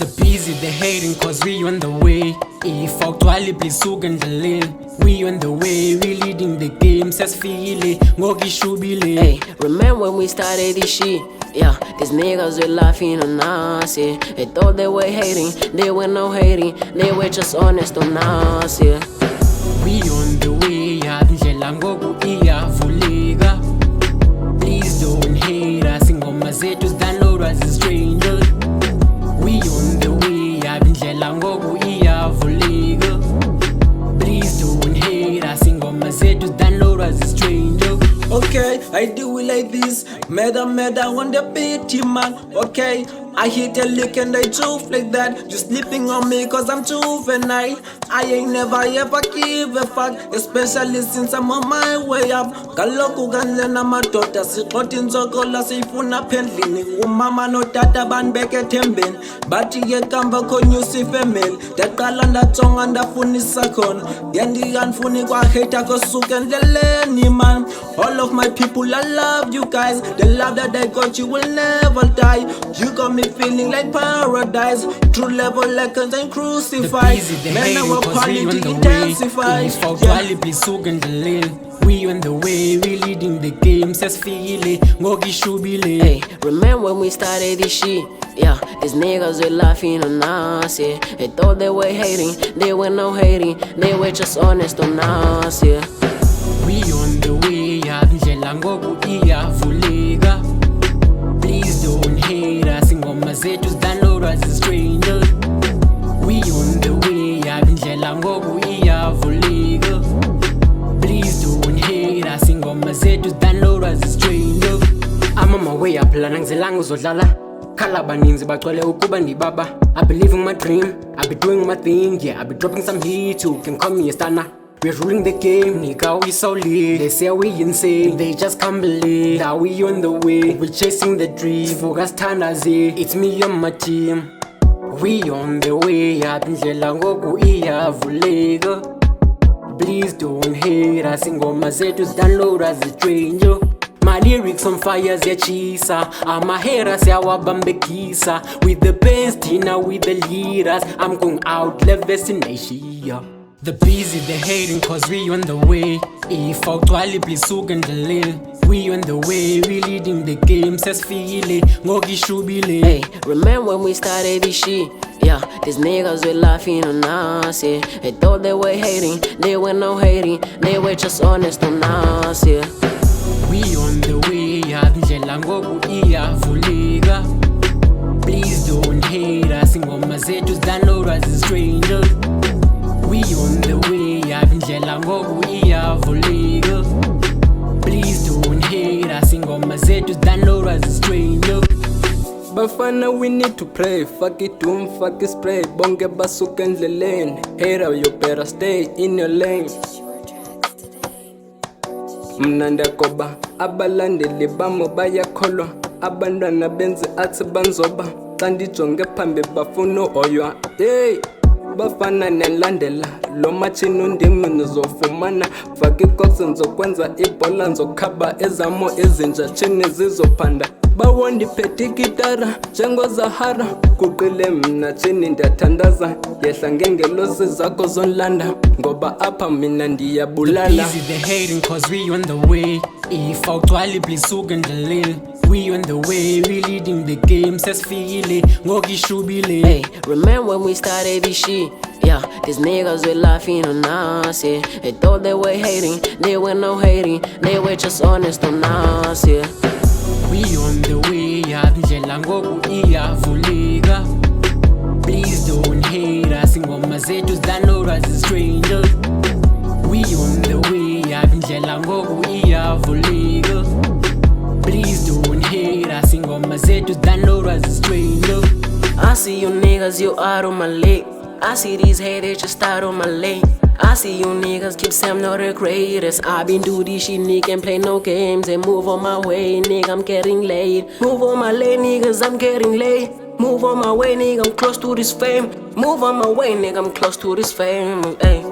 The busy, they hating cause we on the way. If actually please endleleni. We on the way, we leading the game. Says feel ngokishubile. Hey, remember when we started this shit? Yeah, these niggas were laughing on us, yeah. They thought they were hating, they were no hating. They were just honest on us, yeah. We on the way, ndlela ngoku iyavuleka. Please don't hate us, ingoma zethu zidownload as a stranger. We on the way, ndlela ngoku iyavuleka. Please don't hate us, ingoma zethu zidownload as a stranger. Okay, I do it like this. Meda on the beat, man. Okay, I hit a lick and I jump like that. You sleeping on me cause I'm juvenile. I ain't never ever give a fuck, especially since I'm on my way up. Kaloku ganzena madoda siqotha inzokola siyifuna pendlini. Umama notata banibeke ethembeni, bathi ke kamba khonyusa ifamily. Ndaqala ndajonga ndafunisa khona, ndiyandifuni kwahate kosuka endleleni man. All of my people, I love you guys. The love that I got, you will never die. You got me feeling like paradise. True level legends and crucified. Man, our quality intensified. We on the way, we leading the game. Says feel ngokishubile. Hey, remember when we started this shit? Yeah, these niggas were laughing on us, yeah. They thought they were hating, they were no hating. They were just honest on us, yeah. We on the way, ndlela ngoku iyavuleka. Please don't hate us, ingoma zethu zidownload as a stranger. We on the way, ndlela ngoku iyavuleka. Please don't hate us, ingoma zethu zidownload as a stranger. I'm on my way up, lana ngizilanga uzodlala. Khala baninzi bagcwele ukuba ndibaba. I believe in my dream, I be doing my thing, yeah. I be dropping some hits, you can call me a stunner. We're ruling the game, nigga, we so lit. They say we insane, they just can't believe that we on the way. We're chasing the dream, focus tanazi. It's me and my team. We on the way, ndlela ngoku iyavuleka. Please don't hate us, ingoma zethu zidownload as a stranger. My lyrics on fire ziyachisa, amahera siyawabambekisa. With the best, dinner with the leaders. I'm going out, left destination. The busy, they hating cause we on the way. If actually please endleleni. We on the way, we leading the game. Says feel ngokishubile. Hey, remember when we started this shit? Yeah, these niggas were laughing on us, yeah. They thought they were hating, they were no hating. They were just honest on us, yeah. We on the way, ndlela ngoku iyavuleka. Please don't hate us, ingoma zethu zidownload as a stranger. We on the way, ndlela ngoku iyavuleka. Please don't hate us, ingoma zethu zidownload as a stranger. Bafana, we need to pray. Fuck it doom, fuck it spray. Bonge basuka endleleni. Hater, you better stay in your lane. Mna ndiyagoba, abalandeli bami bayakholwa. Abantwana benze athi banzoba. Xa ndijonge phambi bafuna oywa. Hey, bafana nelandela. Lo machino ndimi nizofumana. Faka ikokse nzokwenza ibhola nzokhaba ezamo ezinja chini zizophanda. Bawandiphethe igitara njengoZahara. Kuqile mna chini ndiyathandaza. Yehla ngengelosi zakho zonlanda, ngoba apha mina ndiyabulala. Busy, they hating cause we on the way. If actually please endleleni. We on the way, we leading the game. Says feel ngokishubile. Hey, remember when we started this shit? Yeah, these niggas were laughing on us, yeah. They thought they were hating, they were no hating. They were just honest on us, yeah. We on the way, ndlela ngoku iyavuleka. Please don't hate us, ingoma zethu zidownload as a stranger. We on the way, ndlela ngoku iyavuleka. Please don't hate us, ingoma zethu zidownload as a stranger. I see you niggas, you out on my leg. I see these haters just out on my lane. I see you niggas keep saying I'm not the greatest. I been do this shit, nigga, and play no games. And move on my way, nigga, I'm getting late. Move on my lane, niggas, I'm getting late. Move on my way, nigga, I'm close to this fame. Move on my way, nigga, I'm close to this fame. Hey.